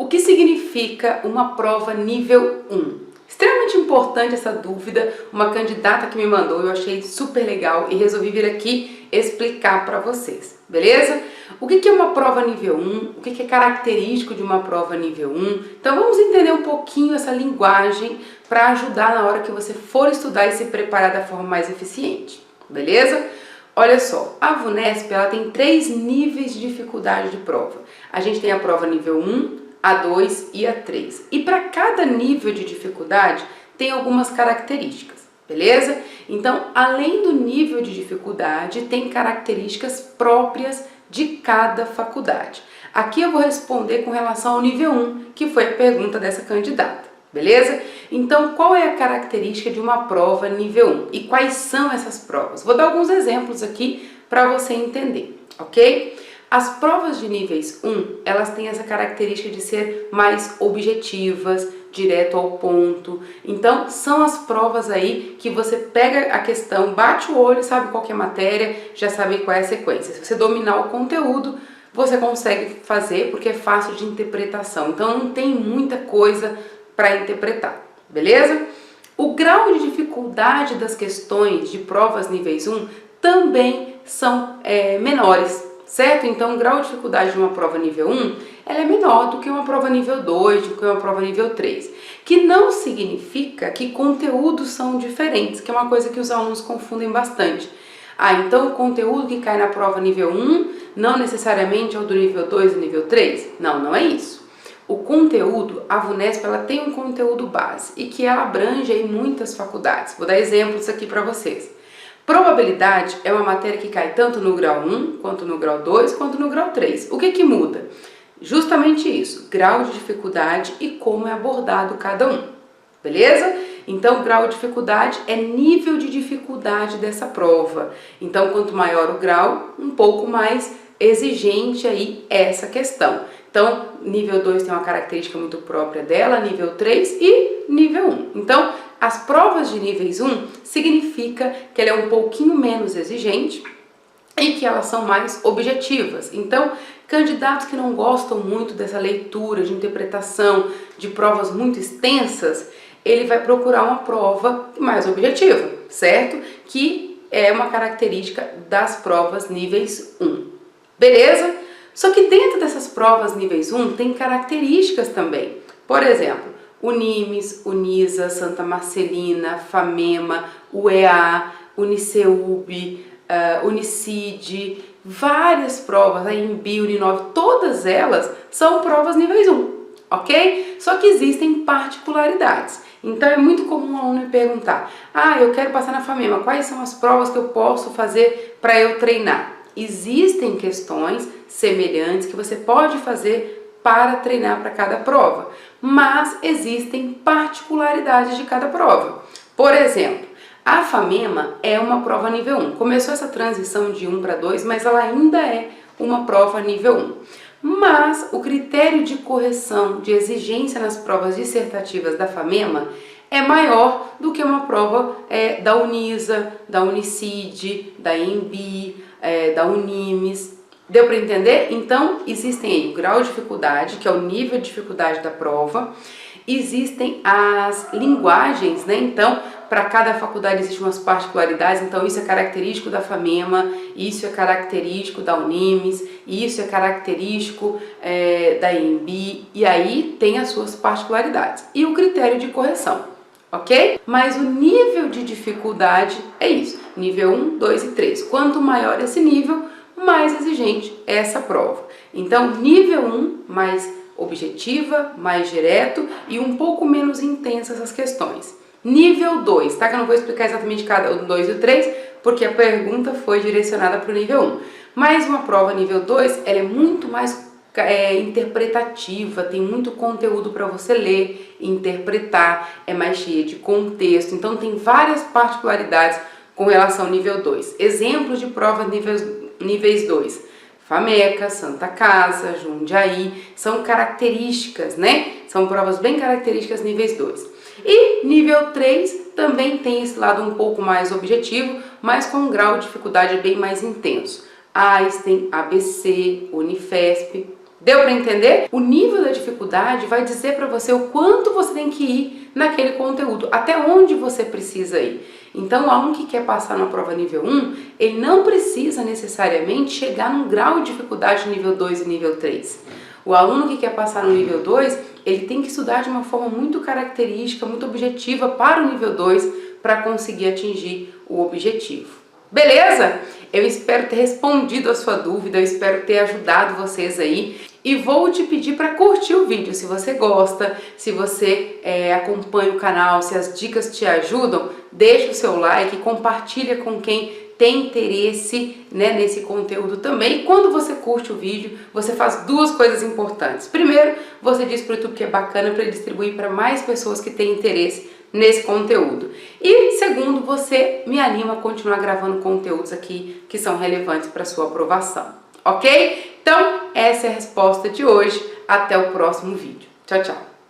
O que significa uma prova nível 1? Extremamente importante essa dúvida, uma candidata que me mandou, eu achei super legal e resolvi vir aqui explicar para vocês, beleza? O que é uma prova nível 1? O que é característico de uma prova nível 1? Então vamos entender um pouquinho essa linguagem para ajudar na hora que você for estudar e se preparar da forma mais eficiente, beleza? Olha só, a VUNESP ela tem 3 níveis de dificuldade de prova. A gente tem a prova nível 1, A2 e A3. E para cada nível de dificuldade tem algumas características, beleza? Então, além do nível de dificuldade, tem características próprias de cada faculdade. Aqui eu vou responder com relação ao nível 1, que foi a pergunta dessa candidata, beleza? Então, qual é a característica de uma prova nível 1 e quais são essas provas? Vou dar alguns exemplos aqui para você entender, ok? As provas de níveis 1, elas têm essa característica de ser mais objetivas, direto ao ponto. Então, são as provas aí que você pega a questão, bate o olho, sabe qual que é a matéria, já sabe qual é a sequência. Se você dominar o conteúdo, você consegue fazer porque é fácil de interpretação. Então, não tem muita coisa para interpretar, beleza? O grau de dificuldade das questões de provas níveis 1 também são menores, certo? Então, o grau de dificuldade de uma prova nível 1, ela é menor do que uma prova nível 2, do que uma prova nível 3, que não significa que conteúdos são diferentes, que é uma coisa que os alunos confundem bastante. Então o conteúdo que cai na prova nível 1 não necessariamente é o do nível 2 e nível 3? Não, não é isso. O conteúdo, a VUNESP, ela tem um conteúdo base e que ela abrange aí muitas faculdades. Vou dar exemplos aqui para vocês. Probabilidade é uma matéria que cai tanto no grau 1, quanto no grau 2, quanto no grau 3. O que muda? Justamente isso, grau de dificuldade e como é abordado cada um, beleza? Então, grau de dificuldade é nível de dificuldade dessa prova. Então, quanto maior o grau, um pouco mais exigente aí essa questão. Então, nível 2 tem uma característica muito própria dela, nível 3 e nível 1. Então, as provas de níveis 1 significa que ela é um pouquinho menos exigente e que elas são mais objetivas. Então, candidatos que não gostam muito dessa leitura, de interpretação, de provas muito extensas, ele vai procurar uma prova mais objetiva, certo? Que é uma característica das provas níveis 1. Beleza? Só que dentro dessas provas níveis 1 tem características também. Por exemplo, Unimes, Unisa, Santa Marcelina, FAMEMA, UEA, Uniceub, Unicid, várias provas, a INBI, Uninove, todas elas são provas níveis 1, ok? Só que existem particularidades. Então é muito comum um aluno me perguntar: eu quero passar na FAMEMA, quais são as provas que eu posso fazer para eu treinar? Existem questões semelhantes que você pode fazer para treinar para cada prova, mas existem particularidades de cada prova. Por exemplo, a FAMEMA é uma prova nível 1. Começou essa transição de 1 para 2, mas ela ainda é uma prova nível 1. Mas o critério de correção, de exigência nas provas dissertativas da FAMEMA é maior do que uma prova da Unisa, da Unicid, da INBI, da Unimes. Deu para entender? Então, existem aí o grau de dificuldade, que é o nível de dificuldade da prova. Existem as linguagens, né? Então, para cada faculdade existem umas particularidades. Então, isso é característico da FAMEMA, isso é característico da Unimes, isso é característico da INBI, e aí tem as suas particularidades. E o critério de correção, ok? Mas o nível de dificuldade é isso, nível 1, 2 e 3. Quanto maior esse nível, mais exigente é essa prova. Então, nível 1, mais objetiva, mais direto e um pouco menos intensa essas questões. Nível 2, tá? Que eu não vou explicar exatamente cada o 2 e o 3, porque a pergunta foi direcionada para o nível 1. Mas uma prova nível 2, ela é muito mais interpretativa, tem muito conteúdo para você ler, interpretar, é mais cheia de contexto, então tem várias particularidades com relação ao nível 2. Exemplos de provas níveis 2. FAMECA, Santa Casa, Jundiaí, são características, né? São provas bem características níveis 2. E nível 3 também tem esse lado um pouco mais objetivo, mas com um grau de dificuldade bem mais intenso. Einstein, ABC, Unifesp, Deu para entender? O nível da dificuldade vai dizer para você o quanto você tem que ir naquele conteúdo, até onde você precisa ir. Então, o aluno que quer passar na prova nível 1, ele não precisa necessariamente chegar num grau de dificuldade nível 2 e nível 3. O aluno que quer passar no nível 2, ele tem que estudar de uma forma muito característica, muito objetiva para o nível 2, para conseguir atingir o objetivo. Beleza? Eu espero ter respondido a sua dúvida, eu espero ter ajudado vocês aí. E vou te pedir para curtir o vídeo, se você gosta, se você acompanha o canal, se as dicas te ajudam, deixa o seu like, compartilha com quem tem interesse, né, nesse conteúdo também. E quando você curte o vídeo, você faz duas coisas importantes. Primeiro, você diz para o YouTube que é bacana para ele distribuir para mais pessoas que têm interesse nesse conteúdo. E segundo, você me anima a continuar gravando conteúdos aqui que são relevantes para sua aprovação, ok? Então, essa é a resposta de hoje. Até o próximo vídeo. Tchau, tchau!